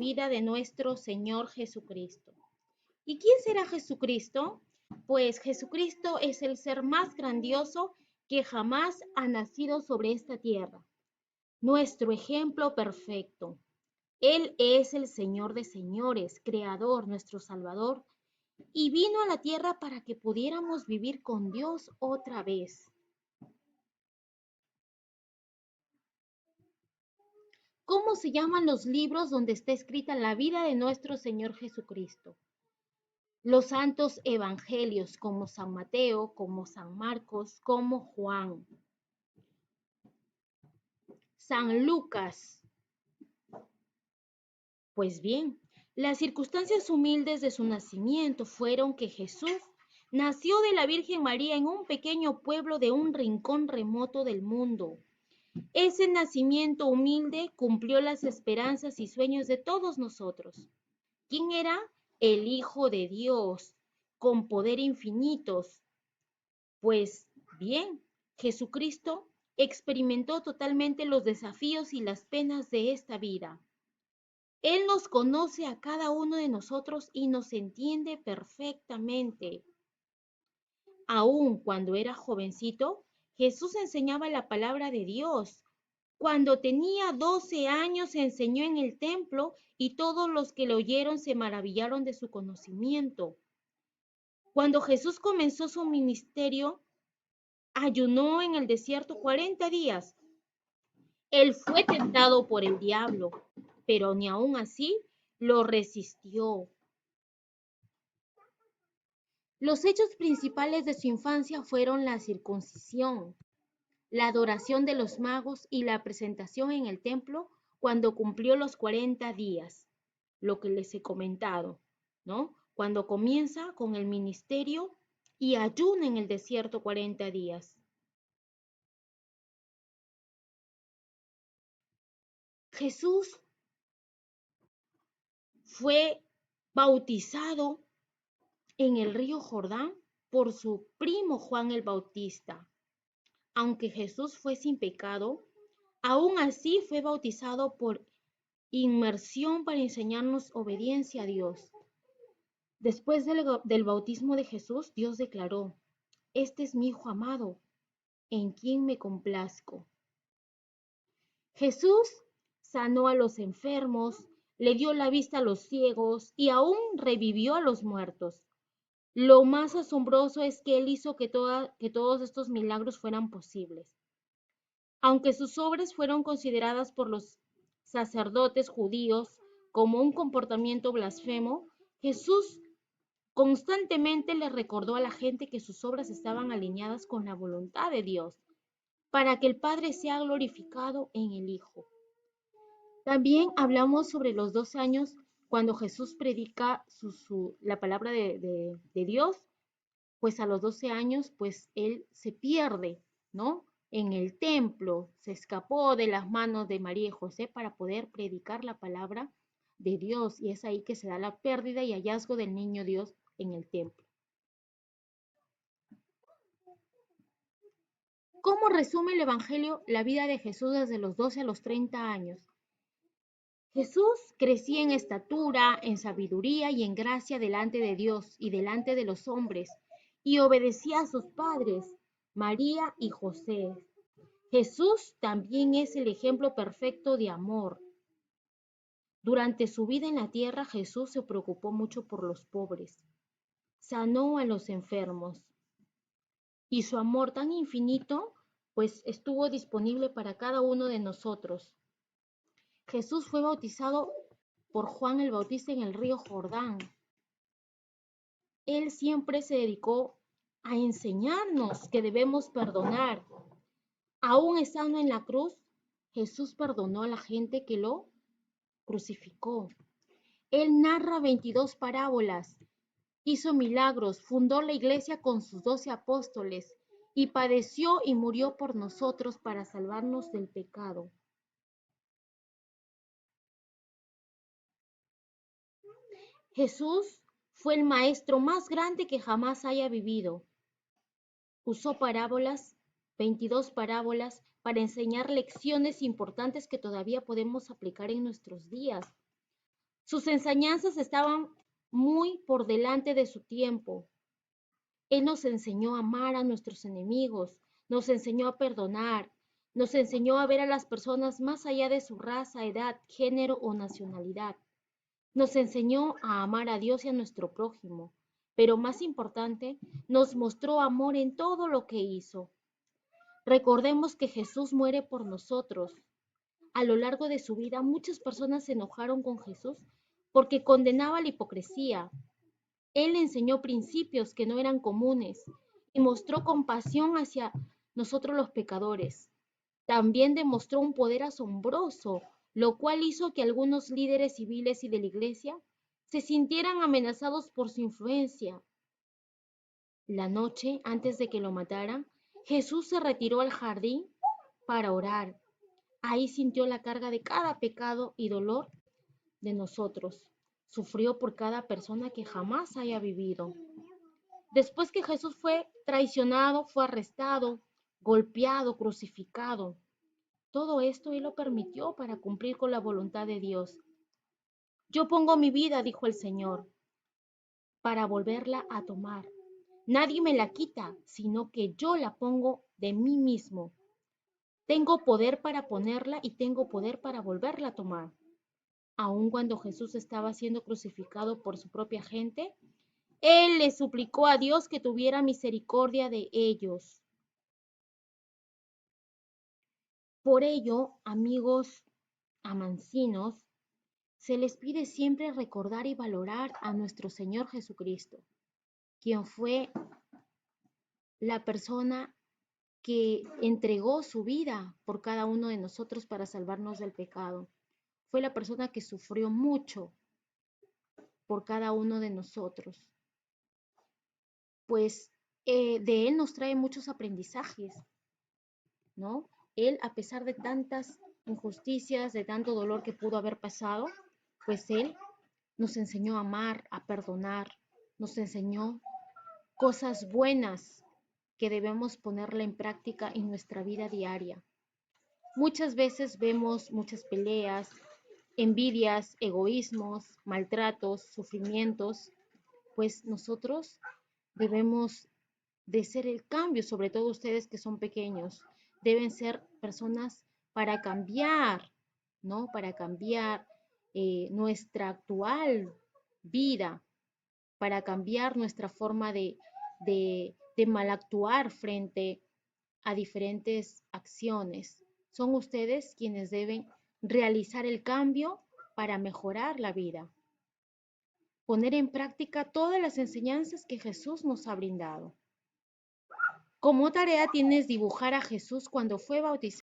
vida de nuestro Señor Jesucristo. ¿Y quién será Jesucristo? Pues Jesucristo es el ser más grandioso que jamás ha nacido sobre esta tierra, nuestro ejemplo perfecto. Él es el Señor de señores, Creador, nuestro Salvador, y vino a la tierra para que pudiéramos vivir con Dios otra vez. ¿Cómo se llaman los libros donde está escrita la vida de nuestro Señor Jesucristo? Los santos evangelios, como San Mateo, como San Marcos, como Juan. San Lucas. Pues bien, las circunstancias humildes de su nacimiento fueron que Jesús nació de la Virgen María en un pequeño pueblo de un rincón remoto del mundo. Ese nacimiento humilde cumplió las esperanzas y sueños de todos nosotros. ¿Quién era? El Hijo de Dios, con poder infinitos. Pues bien, Jesucristo experimentó totalmente los desafíos y las penas de esta vida. Él nos conoce a cada uno de nosotros y nos entiende perfectamente. Aún cuando era jovencito, Jesús enseñaba la palabra de Dios. Cuando tenía 12 años enseñó en el templo y todos los que lo oyeron se maravillaron de su conocimiento. Cuando Jesús comenzó su ministerio, ayunó en el desierto 40 días. Él fue tentado por el diablo, pero ni aun así lo resistió. Los hechos principales de su infancia fueron la circuncisión, la adoración de los magos y la presentación en el templo cuando cumplió los 40 días, lo que les he comentado, ¿no? Cuando comienza con el ministerio y ayuna en el desierto 40 días. Jesús fue bautizado en el río Jordán por su primo Juan el Bautista. Aunque Jesús fue sin pecado, aún así fue bautizado por inmersión para enseñarnos obediencia a Dios. Después del bautismo de Jesús, Dios declaró: "Este es mi Hijo amado, en quien me complazco". Jesús sanó a los enfermos, le dio la vista a los ciegos y aún revivió a los muertos. Lo más asombroso es que Él hizo que todos estos milagros fueran posibles. Aunque sus obras fueron consideradas por los sacerdotes judíos como un comportamiento blasfemo, Jesús constantemente le recordó a la gente que sus obras estaban alineadas con la voluntad de Dios, para que el Padre sea glorificado en el Hijo. También hablamos sobre los 12 años cuando Jesús predica la palabra de Dios, pues a los 12 años, pues él se pierde, ¿no? En el templo, se escapó de las manos de María y José para poder predicar la palabra de Dios, y es ahí que se da la pérdida y hallazgo del niño Dios en el templo. ¿Cómo resume el Evangelio la vida de Jesús desde los 12 a los 30 años? Jesús crecía en estatura, en sabiduría y en gracia delante de Dios y delante de los hombres, y obedecía a sus padres, María y José. Jesús también es el ejemplo perfecto de amor. Durante su vida en la tierra, Jesús se preocupó mucho por los pobres, sanó a los enfermos, y su amor tan infinito, pues estuvo disponible para cada uno de nosotros. Jesús fue bautizado por Juan el Bautista en el río Jordán. Él siempre se dedicó a enseñarnos que debemos perdonar. Aún estando en la cruz, Jesús perdonó a la gente que lo crucificó. Él narra 22 parábolas, hizo milagros, fundó la iglesia con sus 12 apóstoles y padeció y murió por nosotros para salvarnos del pecado. Jesús fue el maestro más grande que jamás haya vivido. Usó parábolas, 22 parábolas, para enseñar lecciones importantes que todavía podemos aplicar en nuestros días. Sus enseñanzas estaban muy por delante de su tiempo. Él nos enseñó a amar a nuestros enemigos, nos enseñó a perdonar, nos enseñó a ver a las personas más allá de su raza, edad, género o nacionalidad. Nos enseñó a amar a Dios y a nuestro prójimo, pero más importante, nos mostró amor en todo lo que hizo. Recordemos que Jesús muere por nosotros. A lo largo de su vida, muchas personas se enojaron con Jesús porque condenaba la hipocresía. Él enseñó principios que no eran comunes y mostró compasión hacia nosotros los pecadores. También demostró un poder asombroso, lo cual hizo que algunos líderes civiles y de la iglesia se sintieran amenazados por su influencia. La noche antes de que lo mataran, Jesús se retiró al jardín para orar. Ahí sintió la carga de cada pecado y dolor de nosotros. Sufrió por cada persona que jamás haya vivido. Después que Jesús fue traicionado, fue arrestado, golpeado, crucificado. Todo esto Él lo permitió para cumplir con la voluntad de Dios. Yo pongo mi vida, dijo el Señor, para volverla a tomar. Nadie me la quita, sino que yo la pongo de mí mismo. Tengo poder para ponerla y tengo poder para volverla a tomar. Aun cuando Jesús estaba siendo crucificado por su propia gente, Él le suplicó a Dios que tuviera misericordia de ellos. Por ello, amigos amancinos, se les pide siempre recordar y valorar a nuestro Señor Jesucristo, quien fue la persona que entregó su vida por cada uno de nosotros para salvarnos del pecado. Fue la persona que sufrió mucho por cada uno de nosotros. Pues de Él nos trae muchos aprendizajes, ¿no? Él, a pesar de tantas injusticias, de tanto dolor que pudo haber pasado, pues Él nos enseñó a amar, a perdonar, nos enseñó cosas buenas que debemos ponerla en práctica en nuestra vida diaria. Muchas veces vemos muchas peleas, envidias, egoísmos, maltratos, sufrimientos, pues nosotros debemos de ser el cambio, sobre todo ustedes que son pequeños, deben ser personas para cambiar, ¿no? Para cambiar nuestra actual vida, para cambiar nuestra forma de mal actuar frente a diferentes acciones. Son ustedes quienes deben realizar el cambio para mejorar la vida, poner en práctica todas las enseñanzas que Jesús nos ha brindado. Como tarea tienes dibujar a Jesús cuando fue bautizado.